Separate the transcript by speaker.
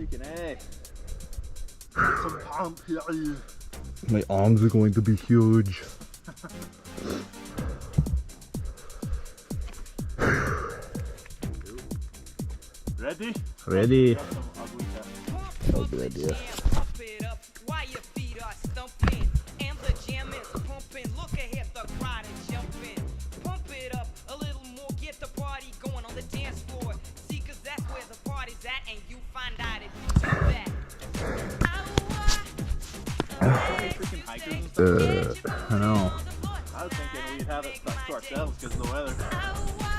Speaker 1: Freaking A. Got some pump here.
Speaker 2: My arms are going to be huge.
Speaker 1: Ready?
Speaker 2: Ready?
Speaker 1: Got some ugly stuff.
Speaker 2: That was a good idea.
Speaker 1: Freaking hikers and stuff.
Speaker 2: I know.
Speaker 1: I was thinking we'd have it stuck to ourselves because of the weather.